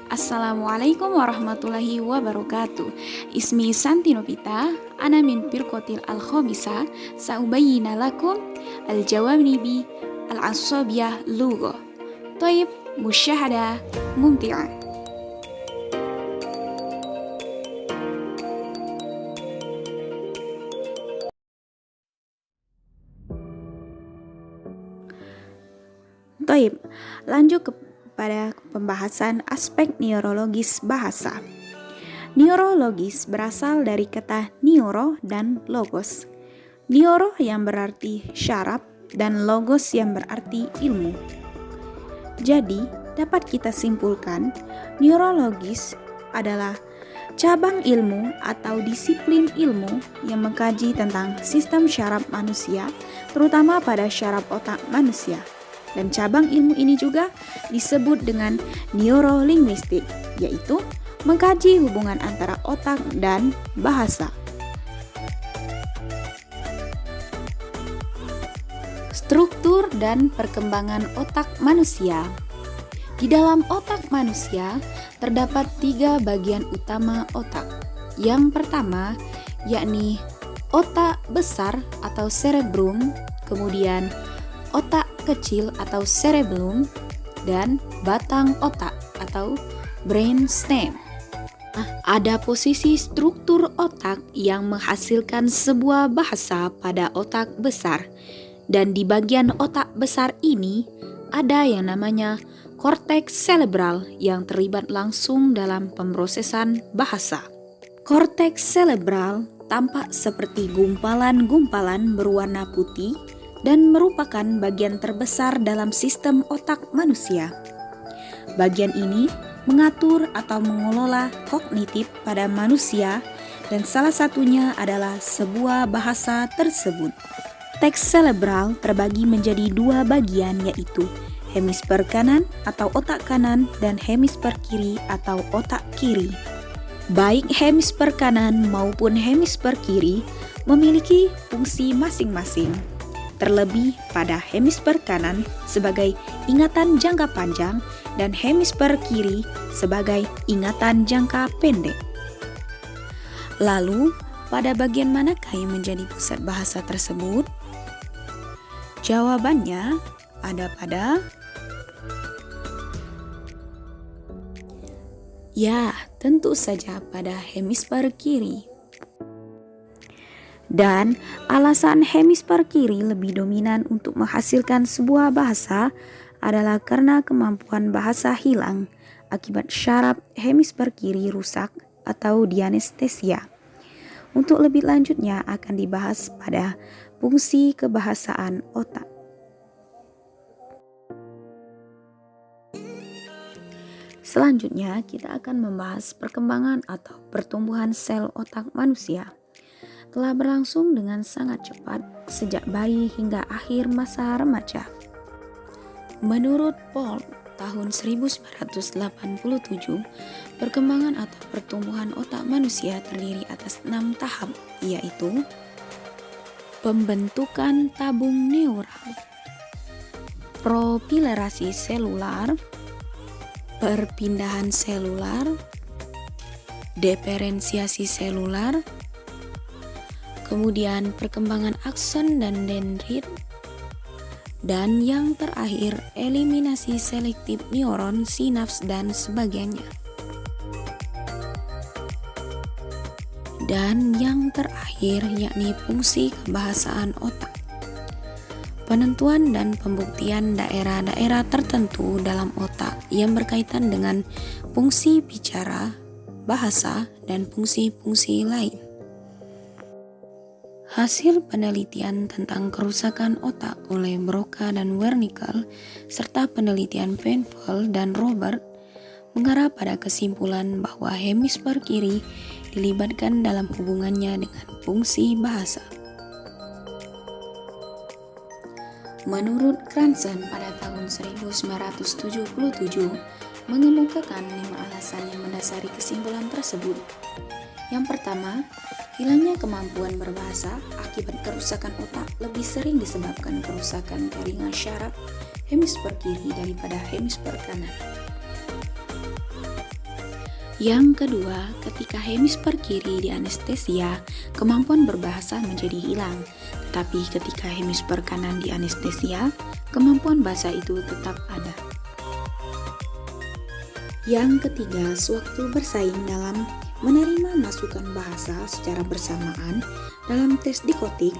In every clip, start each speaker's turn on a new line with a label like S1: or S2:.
S1: Assalamualaikum warahmatullahi wabarakatuh. Ismi Santi Nobita, ana min firqatil al-khamisa, sa'ubayyina lakum al-jawanibi al-asabiyah lugha. Thayyib, musyahadah, mumti'ah. Thayyib, lanjut kepada pembahasan aspek neurologis bahasa. Neurologis berasal dari kata neuro dan logos. Neuro yang berarti syaraf dan logos yang berarti ilmu. Jadi, dapat kita simpulkan, neurologis adalah cabang ilmu atau disiplin ilmu yang mengkaji tentang sistem syaraf manusia, terutama pada syaraf otak manusia. Dan cabang ilmu ini juga disebut dengan neurolinguistik, yaitu mengkaji hubungan antara otak dan bahasa. Struktur dan perkembangan otak manusia. Di dalam otak manusia terdapat 3 bagian utama otak. Yang pertama yakni otak besar atau cerebrum, kemudian otak kecil atau cerebellum, dan batang otak atau brainstem. Ada posisi struktur otak yang menghasilkan sebuah bahasa pada otak besar, dan di bagian otak besar ini ada yang namanya korteks cerebral yang terlibat langsung dalam pemrosesan bahasa. Korteks cerebral tampak seperti gumpalan-gumpalan berwarna putih dan merupakan bagian terbesar dalam sistem otak manusia. Bagian ini mengatur atau mengelola kognitif pada manusia, dan salah satunya adalah sebuah bahasa tersebut. Teks cerebral terbagi menjadi 2 bagian, yaitu hemisfer kanan atau otak kanan dan hemisfer kiri atau otak kiri. Baik hemisfer kanan maupun hemisfer kiri memiliki fungsi masing-masing. Terlebih pada hemisfer kanan sebagai ingatan jangka panjang dan hemisfer kiri sebagai ingatan jangka pendek. Lalu, pada bagian manakah yang menjadi pusat bahasa tersebut? Jawabannya ada pada tentu saja pada hemisfer kiri. Dan alasan hemisfer kiri lebih dominan untuk menghasilkan sebuah bahasa adalah karena kemampuan bahasa hilang akibat syaraf hemisfer kiri rusak atau dianestesia. Untuk lebih lanjutnya akan dibahas pada fungsi kebahasaan otak. Selanjutnya kita akan membahas perkembangan atau pertumbuhan sel otak manusia. Telah berlangsung dengan sangat cepat sejak bayi hingga akhir masa remaja. Menurut Paul, tahun 1987, perkembangan atau pertumbuhan otak manusia terdiri atas 6 tahap, yaitu pembentukan tabung neural, propilerasi selular, perpindahan selular, diferensiasi selular, kemudian perkembangan akson dan dendrit, dan yang terakhir eliminasi selektif neuron, sinaps, dan sebagainya. Dan yang terakhir yakni fungsi kebahasaan otak. Penentuan dan pembuktian daerah-daerah tertentu dalam otak yang berkaitan dengan fungsi bicara, bahasa, dan fungsi-fungsi lain. Hasil penelitian tentang kerusakan otak oleh Broca dan Wernicke serta penelitian Penfold dan Robert mengarah pada kesimpulan bahwa hemisfer kiri dilibatkan dalam hubungannya dengan fungsi bahasa. Menurut Cranston pada tahun 1977 mengemukakan 5 alasan yang mendasari kesimpulan tersebut. Yang pertama, hilangnya kemampuan berbahasa akibat kerusakan otak lebih sering disebabkan kerusakan jaringan syaraf hemisfer kiri daripada hemisfer kanan. Yang kedua, ketika hemisfer kiri dianestesia, kemampuan berbahasa menjadi hilang. Tetapi ketika hemisfer kanan dianestesia, kemampuan bahasa itu tetap ada. Yang ketiga, sewaktu bersaing dalam menerima masukan bahasa secara bersamaan dalam tes dikotik,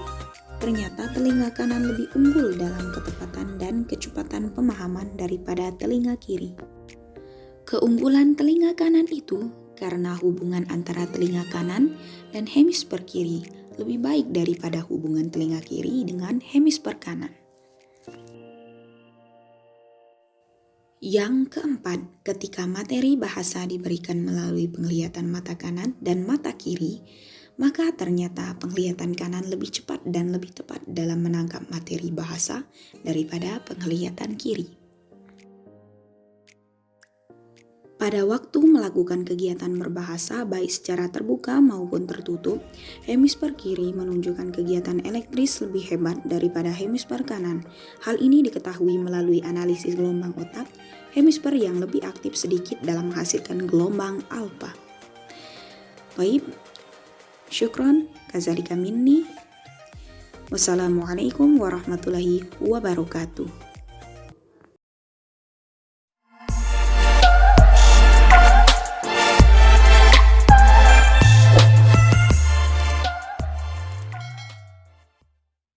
S1: ternyata telinga kanan lebih unggul dalam ketepatan dan kecepatan pemahaman daripada telinga kiri. Keunggulan telinga kanan itu karena hubungan antara telinga kanan dan hemisfer kiri lebih baik daripada hubungan telinga kiri dengan hemisfer kanan. Yang keempat, ketika materi bahasa diberikan melalui penglihatan mata kanan dan mata kiri, maka ternyata penglihatan kanan lebih cepat dan lebih tepat dalam menangkap materi bahasa daripada penglihatan kiri. Pada waktu melakukan kegiatan berbahasa baik secara terbuka maupun tertutup, hemisfer kiri menunjukkan kegiatan elektris lebih hebat daripada hemisfer kanan. Hal ini diketahui melalui analisis gelombang otak, hemisfer yang lebih aktif sedikit dalam menghasilkan gelombang alfa. Baik, syukron, kazalika minni. Wassalamualaikum warahmatullahi wabarakatuh.